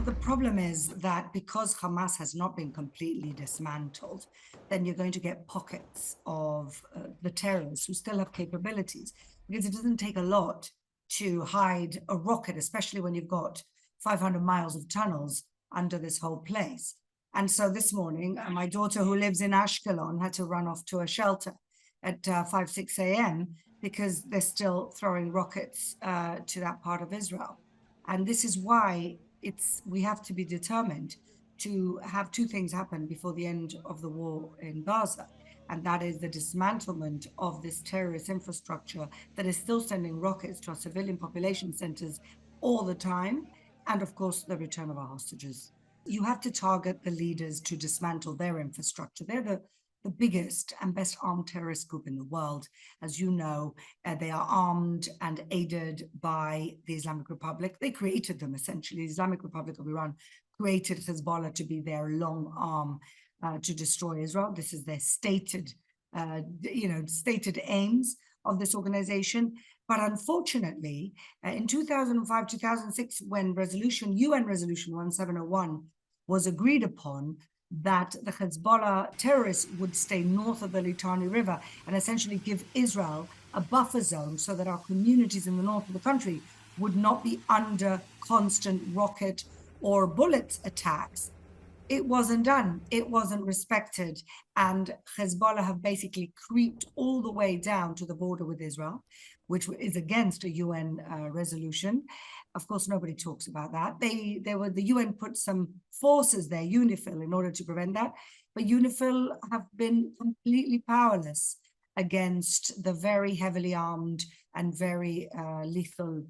The problem is that because Hamas has not been completely dismantled, then you're going to get pockets of the terrorists who still have capabilities, because it doesn't take a lot to hide a rocket, especially when you've got 500 miles of tunnels under this whole place. And so this morning, my daughter, who lives in Ashkelon, had to run off to a shelter at 5, 6 a.m. because they're still throwing rockets to that part of Israel. And this is why we have to be determined to have two things happen before the end of the war in Gaza. And that is the dismantlement of this terrorist infrastructure that is still sending rockets to our civilian population centers all the time. And of course, the return of our hostages. You have to target the leaders to dismantle their infrastructure. They're the biggest and best armed terrorist group in the world. As you know, they are armed and aided by the Islamic Republic. They created them, essentially. The Islamic Republic of Iran created Hezbollah to be their long arm to destroy Israel. This is their stated aims of this organization. But unfortunately, in 2005, 2006, when UN Resolution 1701 was agreed upon, that the Hezbollah terrorists would stay north of the Litani River and essentially give Israel a buffer zone so that our communities in the north of the country would not be under constant rocket or bullet attacks. It wasn't done. It wasn't respected. And Hezbollah have basically creeped all the way down to the border with Israel, which is against a UN resolution. Of course, nobody talks about that. The UN put some forces there, UNIFIL, in order to prevent that. But UNIFIL have been completely powerless against the very heavily armed and very lethal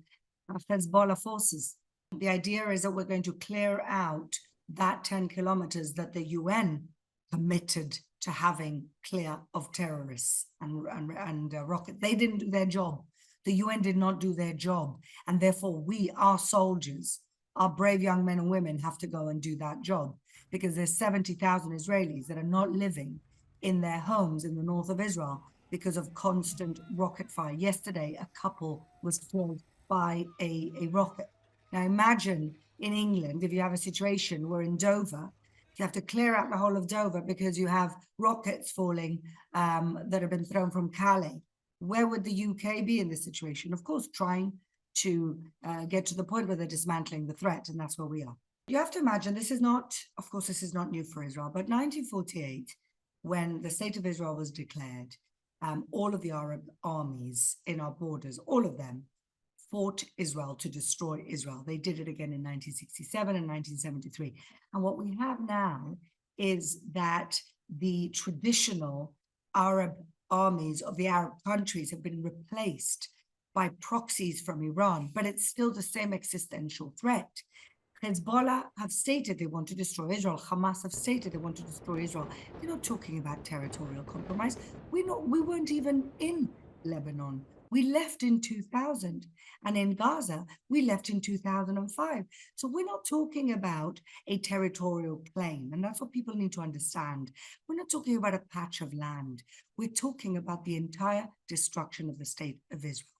Hezbollah forces. The idea is that we're going to clear out that 10 kilometers that the UN committed to having clear of terrorists and rockets. They didn't do their job. The UN did not do their job. And therefore, our soldiers, our brave young men and women have to go and do that job, because there's 70,000 Israelis that are not living in their homes in the north of Israel because of constant rocket fire. Yesterday, a couple was killed by a rocket. Now imagine in England, if you have a situation where in Dover, you have to clear out the whole of Dover because you have rockets falling that have been thrown from Calais. Where would the UK be in this situation? Of course, trying to get to the point where they're dismantling the threat, and that's where we are. You have to imagine this is not new for Israel, but 1948, when the state of Israel was declared, all of the Arab armies in our borders, all of them, fought Israel to destroy Israel. They did it again in 1967 and 1973. And what we have now is that the traditional Arab armies of the Arab countries have been replaced by proxies from Iran, but it's still the same existential threat. Hezbollah have stated they want to destroy Israel. Hamas have stated they want to destroy Israel. They're not talking about territorial compromise. We weren't even in Lebanon. We left in 2000, and in Gaza, we left in 2005. So we're not talking about a territorial claim, and that's what people need to understand. We're not talking about a patch of land. We're talking about the entire destruction of the state of Israel.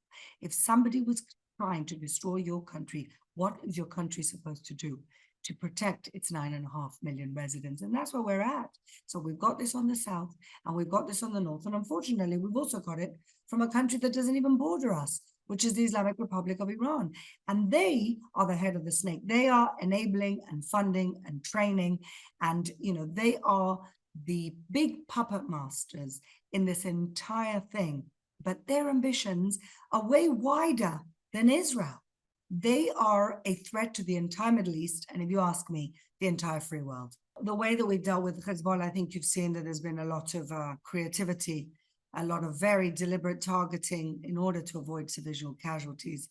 If somebody was trying to destroy your country, what is your country supposed to do to protect its 9.5 million residents? And that's where we're at. So we've got this on the south, and we've got this on the north. And unfortunately, we've also got it from a country that doesn't even border us, which is the Islamic Republic of Iran. And they are the head of the snake. They are enabling and funding and training. And, they are the big puppet masters in this entire thing. But their ambitions are way wider than Israel. They are a threat to the entire Middle East, and if you ask me, the entire free world. The way that we've dealt with Hezbollah, I think you've seen that there's been a lot of creativity, a lot of very deliberate targeting in order to avoid civilian casualties.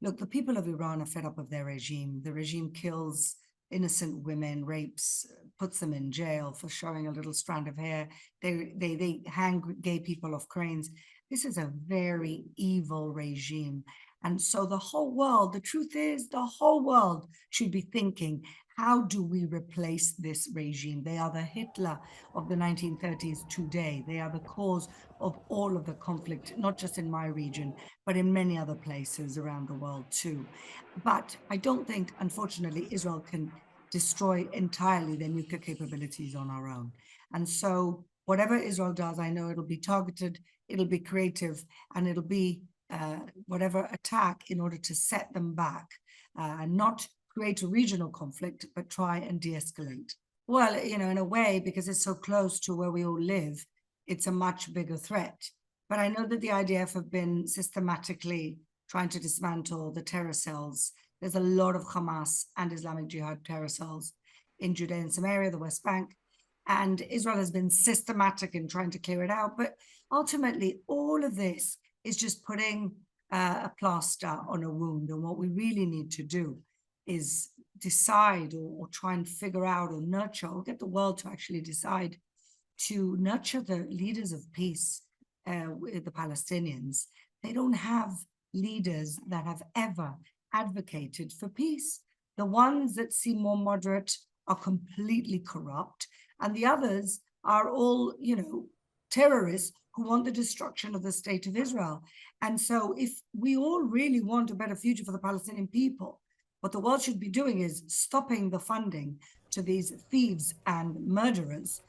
Look, the people of Iran are fed up of their regime. The regime kills innocent women, rapes, puts them in jail for showing a little strand of hair. They hang gay people off cranes. This is a very evil regime. And so the whole world, the truth is, the whole world should be thinking, how do we replace this regime? They are the Hitler of the 1930s today. They are the cause of all of the conflict, not just in my region, but in many other places around the world too. But I don't think, unfortunately, Israel can destroy entirely their nuclear capabilities on our own. And so whatever Israel does, I know it'll be targeted, it'll be creative, and it'll be whatever attack in order to set them back, and not create a regional conflict, but try and de-escalate. Well, in a way, because it's so close to where we all live, it's a much bigger threat. But I know that the IDF have been systematically trying to dismantle the terror cells. There's a lot of Hamas and Islamic Jihad terror cells in Judea and Samaria, the West Bank, and Israel has been systematic in trying to clear it out. But ultimately, all of this is just putting a plaster on a wound. And what we really need to do is decide or try and figure out or nurture or get the world to actually decide to nurture the leaders of peace with the Palestinians. They don't have leaders that have ever advocated for peace. The ones that seem more moderate are completely corrupt, and the others are all, terrorists who want the destruction of the state of Israel. And so if we all really want a better future for the Palestinian people, what the world should be doing is stopping the funding to these thieves and murderers,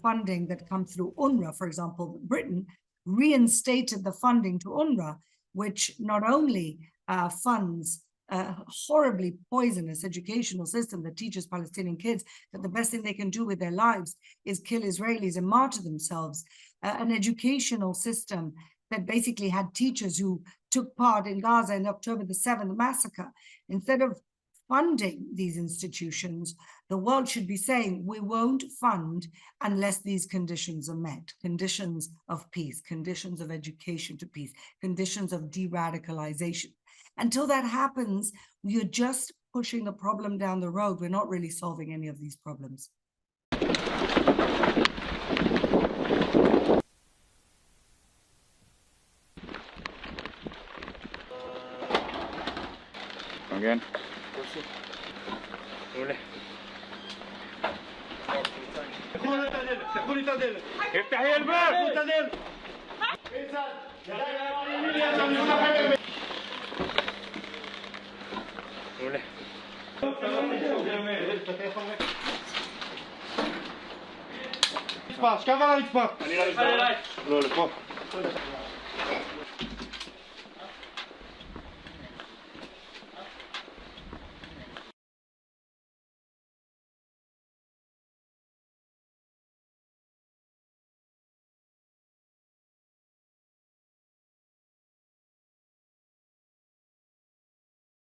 funding that come through UNRWA. For example, Britain reinstated the funding to UNRWA, which not only funds a horribly poisonous educational system that teaches Palestinian kids that the best thing they can do with their lives is kill Israelis and martyr themselves, an educational system that basically had teachers who took part in Gaza in October the 7th massacre. Instead of funding these institutions, the world should be saying, we won't fund unless these conditions are met. Conditions of peace, conditions of education to peace, conditions of de-radicalization. Until that happens, you're just pushing the problem down the road. We're not really solving any of these problems. Again. افتحي الباب. Scava la risposta.